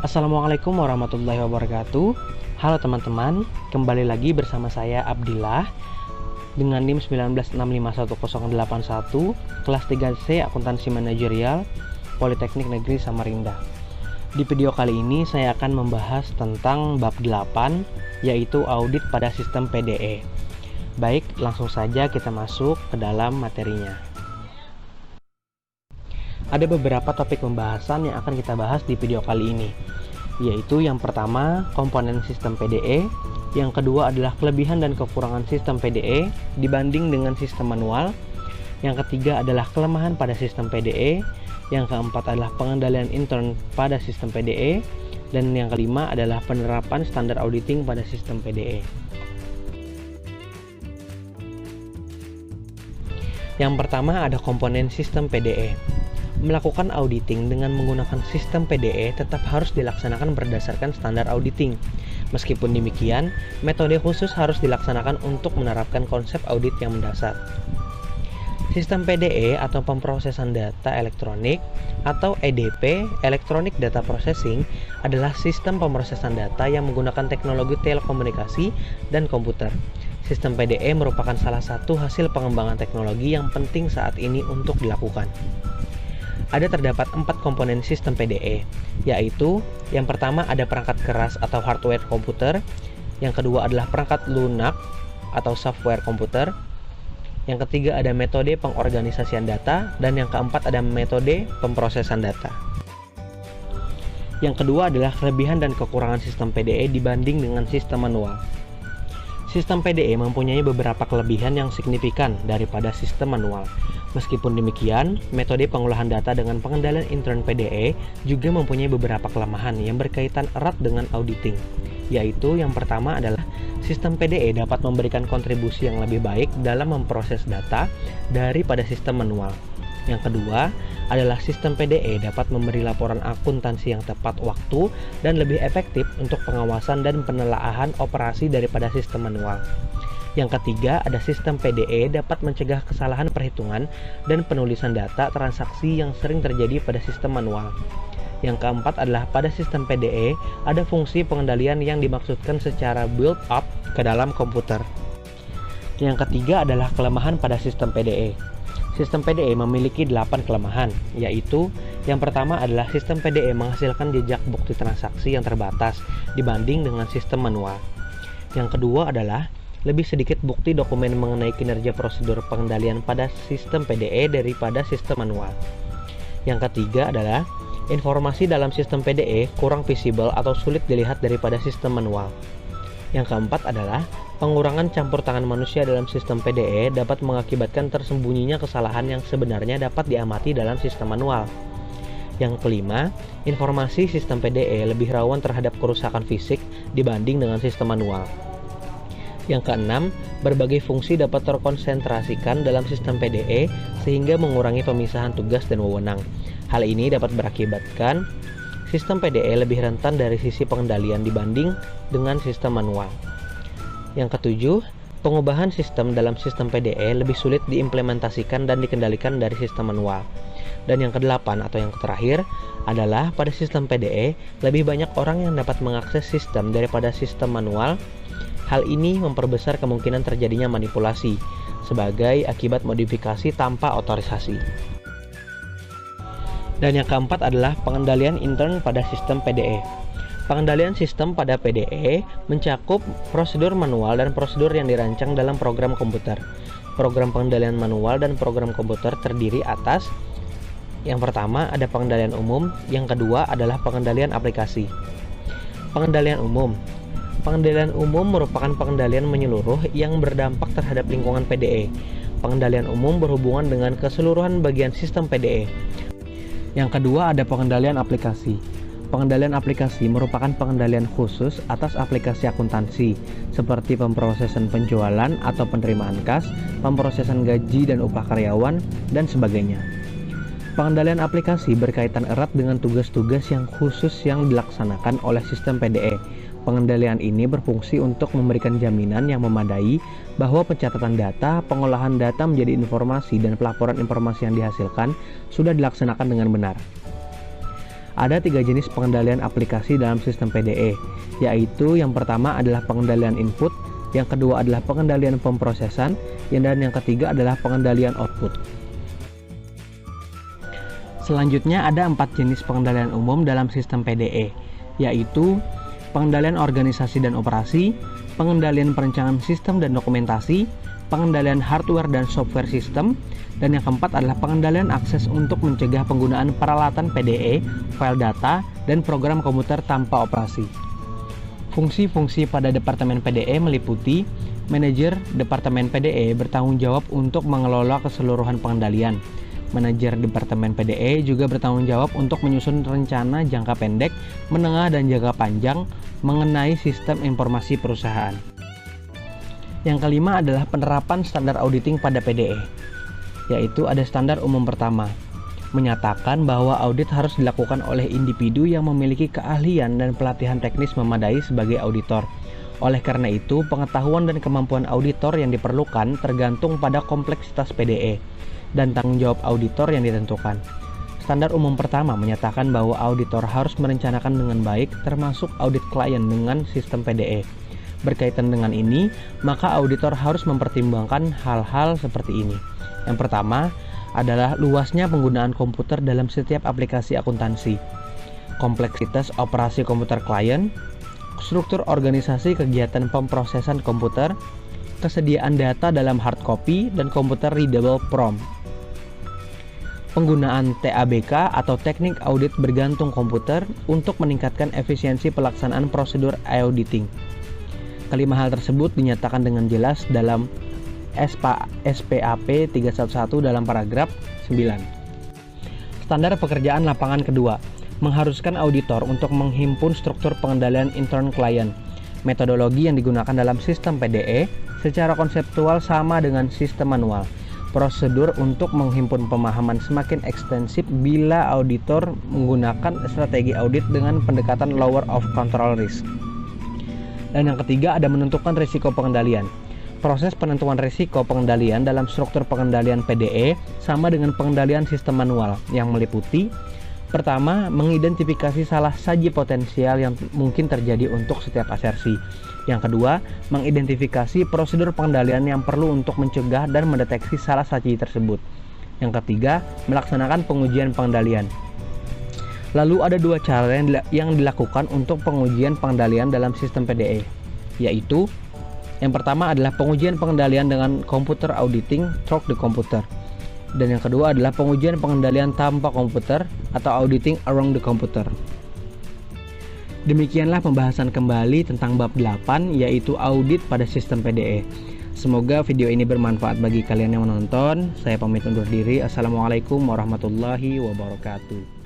Assalamualaikum warahmatullahi wabarakatuh. Halo teman-teman, kembali lagi bersama saya Abdillah dengan NIM 19651081, kelas 3C Akuntansi Manajerial, Politeknik Negeri Samarinda. Di video kali ini saya akan membahas tentang bab 8, yaitu audit pada sistem PDE. Baik, langsung saja kita masuk ke dalam materinya. Ada beberapa topik pembahasan yang akan kita bahas di video kali ini, yaitu yang pertama, komponen sistem PDE, yang kedua adalah kelebihan dan kekurangan sistem PDE dibanding dengan sistem manual, yang ketiga adalah kelemahan pada sistem PDE, yang keempat adalah pengendalian intern pada sistem PDE, dan yang kelima adalah penerapan standar auditing pada sistem PDE. Yang pertama ada komponen sistem PDE. Melakukan auditing dengan menggunakan sistem PDE tetap harus dilaksanakan berdasarkan standar auditing. Meskipun demikian, metode khusus harus dilaksanakan untuk menerapkan konsep audit yang mendasar. Sistem PDE atau pemrosesan data elektronik atau EDP, Electronic Data Processing, adalah sistem pemrosesan data yang menggunakan teknologi telekomunikasi dan komputer. Sistem PDE merupakan salah satu hasil pengembangan teknologi yang penting saat ini untuk dilakukan. Ada terdapat 4 komponen sistem PDE, yaitu yang pertama ada perangkat keras atau hardware komputer, yang kedua adalah perangkat lunak atau software komputer, yang ketiga ada metode pengorganisasian data, dan yang keempat ada metode pemrosesan data. Yang kedua adalah kelebihan dan kekurangan sistem PDE dibanding dengan sistem manual. Sistem PDE mempunyai beberapa kelebihan yang signifikan daripada sistem manual. Meskipun demikian, metode pengolahan data dengan pengendalian intern PDE juga mempunyai beberapa kelemahan yang berkaitan erat dengan auditing, yaitu yang pertama adalah sistem PDE dapat memberikan kontribusi yang lebih baik dalam memproses data daripada sistem manual. Yang kedua adalah sistem PDE dapat memberi laporan akuntansi yang tepat waktu dan lebih efektif untuk pengawasan dan penelaahan operasi daripada sistem manual. Yang ketiga, ada sistem PDE dapat mencegah kesalahan perhitungan dan penulisan data transaksi yang sering terjadi pada sistem manual. Yang keempat adalah pada sistem PDE ada fungsi pengendalian yang dimaksudkan secara build-up ke dalam komputer. Yang ketiga adalah kelemahan pada sistem PDE. Sistem PDE memiliki 8 kelemahan, yaitu yang pertama adalah sistem PDE menghasilkan jejak bukti transaksi yang terbatas dibanding dengan sistem manual. Yang kedua adalah lebih sedikit bukti dokumen mengenai kinerja prosedur pengendalian pada sistem PDE daripada sistem manual. Yang ketiga adalah informasi dalam sistem PDE kurang visible atau sulit dilihat daripada sistem manual. Yang keempat adalah pengurangan campur tangan manusia dalam sistem PDE dapat mengakibatkan tersembunyinya kesalahan yang sebenarnya dapat diamati dalam sistem manual. Yang kelima, informasi sistem PDE lebih rawan terhadap kerusakan fisik dibanding dengan sistem manual. Yang keenam, berbagai fungsi dapat terkonsentrasikan dalam sistem PDE sehingga mengurangi pemisahan tugas dan wewenang. Hal ini dapat berakibatkan sistem PDE lebih rentan dari sisi pengendalian dibanding dengan sistem manual. Yang ketujuh, pengubahan sistem dalam sistem PDE lebih sulit diimplementasikan dan dikendalikan dari sistem manual. Dan yang kedelapan atau yang terakhir adalah pada sistem PDE lebih banyak orang yang dapat mengakses sistem daripada sistem manual. Hal ini memperbesar kemungkinan terjadinya manipulasi sebagai akibat modifikasi tanpa otorisasi. Dan yang keempat adalah pengendalian intern pada sistem PDE. Pengendalian sistem pada PDE mencakup prosedur manual dan prosedur yang dirancang dalam program komputer. Program pengendalian manual dan program komputer terdiri atas yang pertama ada pengendalian umum, yang kedua adalah pengendalian aplikasi. Pengendalian umum. Pengendalian umum merupakan pengendalian menyeluruh yang berdampak terhadap lingkungan PDE. Pengendalian umum berhubungan dengan keseluruhan bagian sistem PDE. Yang kedua ada pengendalian aplikasi. Pengendalian aplikasi merupakan pengendalian khusus atas aplikasi akuntansi seperti pemrosesan penjualan atau penerimaan kas, pemrosesan gaji dan upah karyawan, dan sebagainya. Pengendalian aplikasi berkaitan erat dengan tugas-tugas yang khusus yang dilaksanakan oleh sistem PDE. Pengendalian ini berfungsi untuk memberikan jaminan yang memadai bahwa pencatatan data, pengolahan data menjadi informasi, dan pelaporan informasi yang dihasilkan sudah dilaksanakan dengan benar. Ada 3 jenis pengendalian aplikasi dalam sistem PDE, yaitu yang pertama adalah pengendalian input, yang kedua adalah pengendalian pemrosesan, dan yang ketiga adalah pengendalian output. Selanjutnya ada 4 jenis pengendalian umum dalam sistem PDE, yaitu pengendalian organisasi dan operasi, pengendalian perencanaan sistem dan dokumentasi, pengendalian hardware dan software sistem, dan yang keempat adalah pengendalian akses untuk mencegah penggunaan peralatan PDE, file data, dan program komputer tanpa operasi. Fungsi-fungsi pada Departemen PDE meliputi manajer Departemen PDE bertanggung jawab untuk mengelola keseluruhan pengendalian. Manajer Departemen PDE juga bertanggung jawab untuk menyusun rencana jangka pendek, menengah, dan jangka panjang mengenai sistem informasi perusahaan. Yang kelima adalah penerapan standar auditing pada PDE, yaitu ada standar umum pertama, menyatakan bahwa audit harus dilakukan oleh individu yang memiliki keahlian dan pelatihan teknis memadai sebagai auditor. Oleh karena itu, pengetahuan dan kemampuan auditor yang diperlukan tergantung pada kompleksitas PDE dan tanggung jawab auditor yang ditentukan. Standar umum pertama menyatakan bahwa auditor harus merencanakan dengan baik, termasuk audit klien dengan sistem PDE. Berkaitan dengan ini, maka auditor harus mempertimbangkan hal-hal seperti ini. Yang pertama adalah luasnya penggunaan komputer dalam setiap aplikasi akuntansi, kompleksitas operasi komputer klien, struktur organisasi kegiatan pemrosesan komputer, kesediaan data dalam hard copy dan komputer readable prompt, penggunaan TABK atau teknik audit bergantung komputer untuk meningkatkan efisiensi pelaksanaan prosedur auditing. Kelima hal tersebut dinyatakan dengan jelas dalam SPAP 311 dalam paragraf 9. Standar pekerjaan lapangan kedua mengharuskan auditor untuk menghimpun struktur pengendalian intern klien. Metodologi yang digunakan dalam sistem PDE secara konseptual sama dengan sistem manual. Prosedur untuk menghimpun pemahaman semakin ekstensif bila auditor menggunakan strategi audit dengan pendekatan lower of control risk. Dan yang ketiga ada menentukan risiko pengendalian. Proses penentuan risiko pengendalian dalam struktur pengendalian PDE sama dengan pengendalian sistem manual yang meliputi: pertama, mengidentifikasi salah saji potensial yang mungkin terjadi untuk setiap asersi. Yang kedua, mengidentifikasi prosedur pengendalian yang perlu untuk mencegah dan mendeteksi salah saji tersebut. Yang ketiga, melaksanakan pengujian pengendalian. Lalu ada 2 cara yang dilakukan untuk pengujian pengendalian dalam sistem PDE, yaitu yang pertama adalah pengujian pengendalian dengan komputer auditing through the computer. Dan yang kedua adalah pengujian pengendalian tanpa komputer atau auditing around the computer. Demikianlah pembahasan kembali tentang bab 8, yaitu audit pada sistem PDE. Semoga video ini bermanfaat bagi kalian yang menonton. Saya pamit undur diri. Assalamualaikum warahmatullahi wabarakatuh.